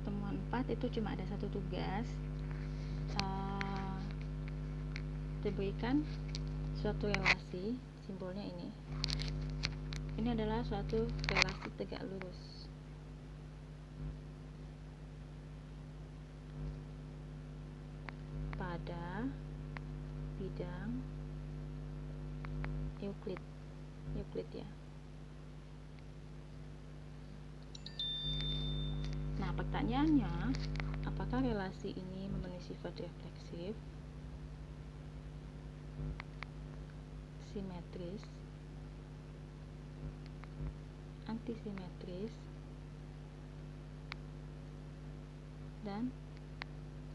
pertemuan 4 itu cuma ada satu tugas, diberikan suatu relasi, simbolnya ini adalah suatu relasi tegak lurus. Pada bidang Euclid ya. Nah, pertanyaannya, apakah relasi ini memenuhi sifat refleksif, simetris, antisimetris, dan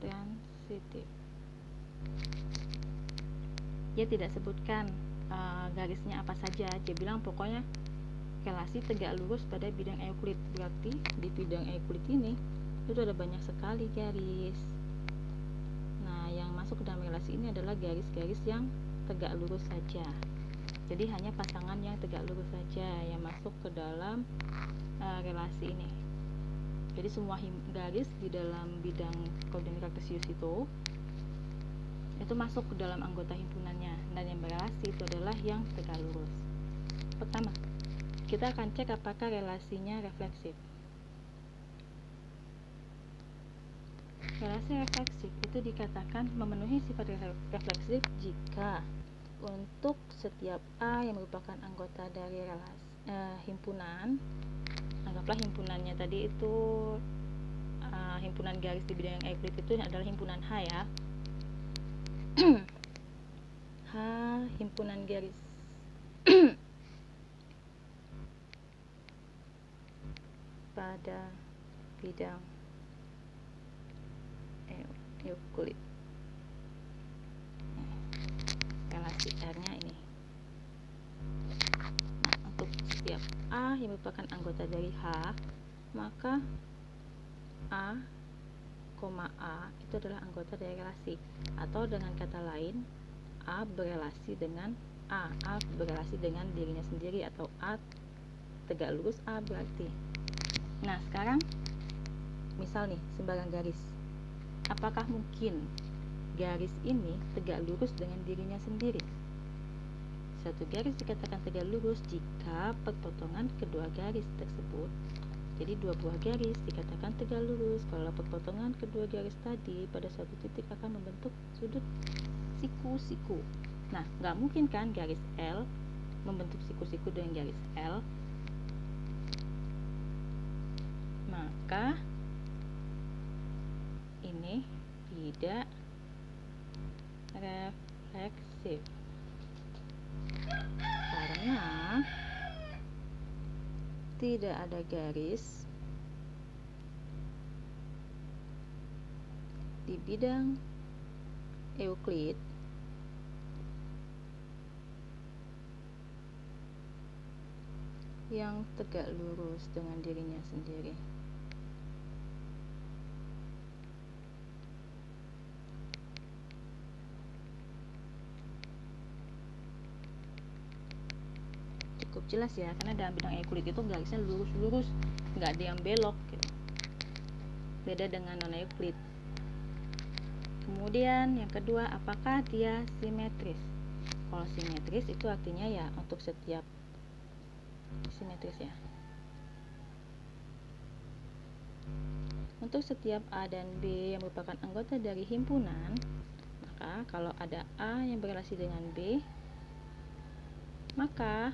transitif? Dia tidak sebutkan garisnya apa saja, dia bilang pokoknya relasi tegak lurus pada bidang Euclid. Berarti di bidang Euclid ini itu ada banyak sekali garis. Nah, yang masuk ke dalam relasi ini adalah garis-garis yang tegak lurus saja. Jadi hanya pasangan yang tegak lurus saja yang masuk ke dalam relasi ini. Jadi semua garis di dalam bidang koordinat kartesius itu masuk ke dalam anggota himpunannya, dan yang berelasi itu adalah yang tegak lurus. Pertama, kita akan cek apakah relasinya refleksif. Relasi refleksif itu dikatakan memenuhi sifat refleksif jika untuk setiap A yang merupakan anggota dari himpunan, anggaplah himpunannya tadi itu himpunan garis di bidang Euclid itu adalah himpunan H ya. H himpunan garis pada bidang Euclid. Relasi R-nya ini. Nah, untuk setiap A yang merupakan anggota dari H, maka A, A itu adalah anggota dari relasi, atau dengan kata lain A berelasi dengan A berelasi dengan dirinya sendiri, atau A tegak lurus A berarti. Nah, sekarang misal nih, sembarang garis, apakah mungkin garis ini tegak lurus dengan dirinya sendiri? Satu garis dikatakan tegak lurus jika perpotongan kedua garis tersebut, jadi dua buah garis dikatakan tegak lurus kalau perpotongan kedua garis tadi pada suatu titik akan membentuk sudut siku-siku. Nah, nggak mungkin kan garis L membentuk siku-siku dengan garis L, maka ini tidak refleksif karena tidak ada garis di bidang Euclid yang tegak lurus dengan dirinya sendiri. Cukup jelas ya, karena dalam bidang Euclid itu garisnya lurus-lurus, nggak ada yang belok gitu. Beda dengan non Euclid. Kemudian yang kedua, apakah dia simetris? Kalau simetris itu artinya ya untuk setiap simetris ya. Untuk setiap A dan B yang merupakan anggota dari himpunan, maka kalau ada A yang berelasi dengan B, maka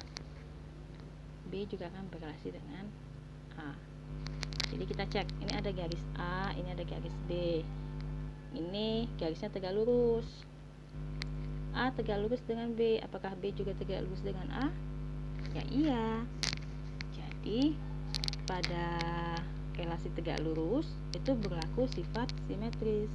B juga akan berelasi dengan A. Jadi kita cek, ini ada garis A, ini ada garis B. Ini garisnya tegak lurus. A tegak lurus dengan B, apakah B juga tegak lurus dengan A? Ya iya. Jadi pada relasi tegak lurus itu berlaku sifat simetris.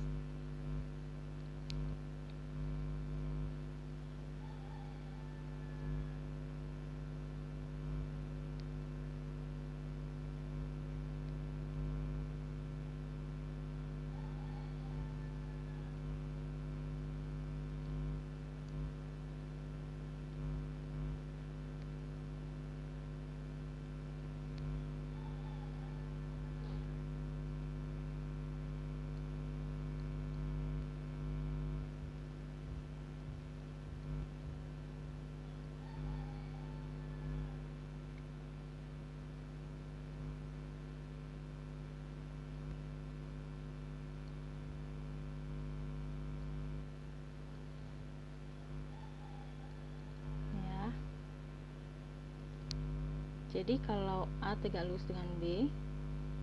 Jadi kalau A tegak lurus dengan B,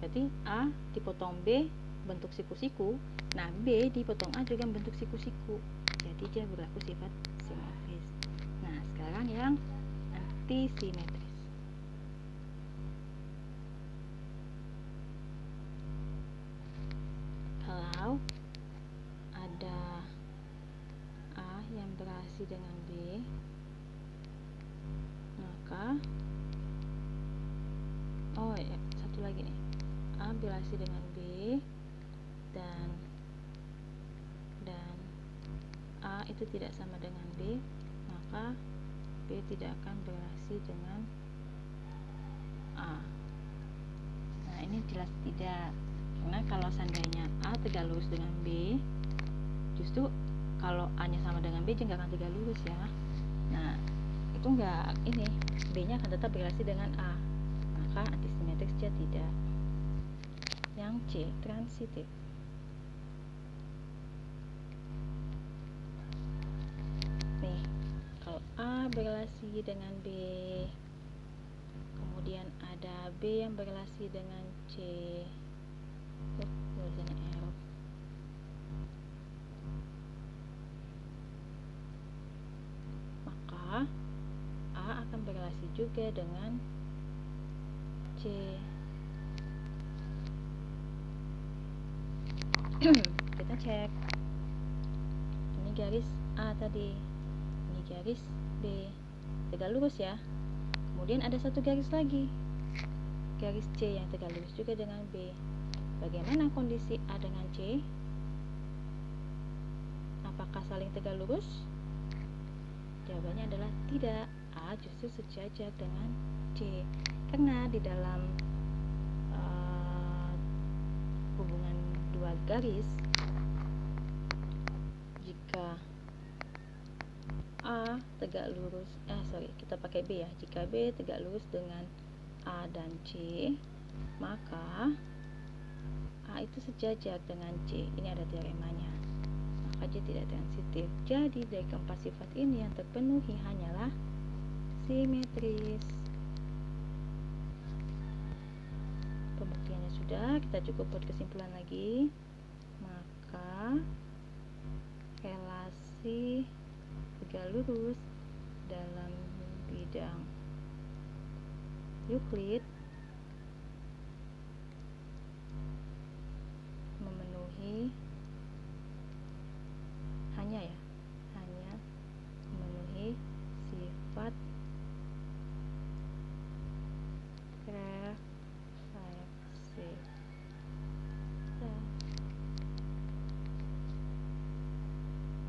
berarti A dipotong B bentuk siku-siku, nah B dipotong A juga bentuk siku-siku, jadi dia berlaku sifat simetris. Nah sekarang yang antisimetris. Kalau ada A yang berelasi dengan B, maka satu lagi nih, A berelasi dengan B dan A itu tidak sama dengan B, maka B tidak akan berelasi dengan A. Nah ini jelas tidak, karena kalau seandainya A tegak lurus dengan B, justru kalau A nya sama dengan B, dia nggak akan tegak lurus ya. Nah itu nggak, ini B nya akan tetap berelasi dengan A, maka antisimetris dia tidak. Yang C, transitif. Nih, kalau A berelasi dengan B, kemudian ada B yang berelasi dengan C, tulisannya error. Maka A akan berelasi juga dengan C. Kita cek, ini garis A tadi, ini garis B, tegak lurus ya. Kemudian ada satu garis lagi, garis C yang tegak lurus juga dengan B. Bagaimana kondisi A dengan C? Apakah saling tegak lurus? Jawabannya adalah tidak. A justru sejajar dengan C, karena di dalam hubungan dua garis, jika A tegak lurus, kita pakai B ya. Jika B tegak lurus dengan A dan C, maka A itu sejajar dengan C. Ini ada teoremanya. Maka dia tidak transitif. Jadi dari keempat sifat ini yang terpenuhi hanyalah simetris. Pembuktiannya sudah, kita cukup buat kesimpulan lagi. Maka relasi tegak lurus dalam bidang Euclid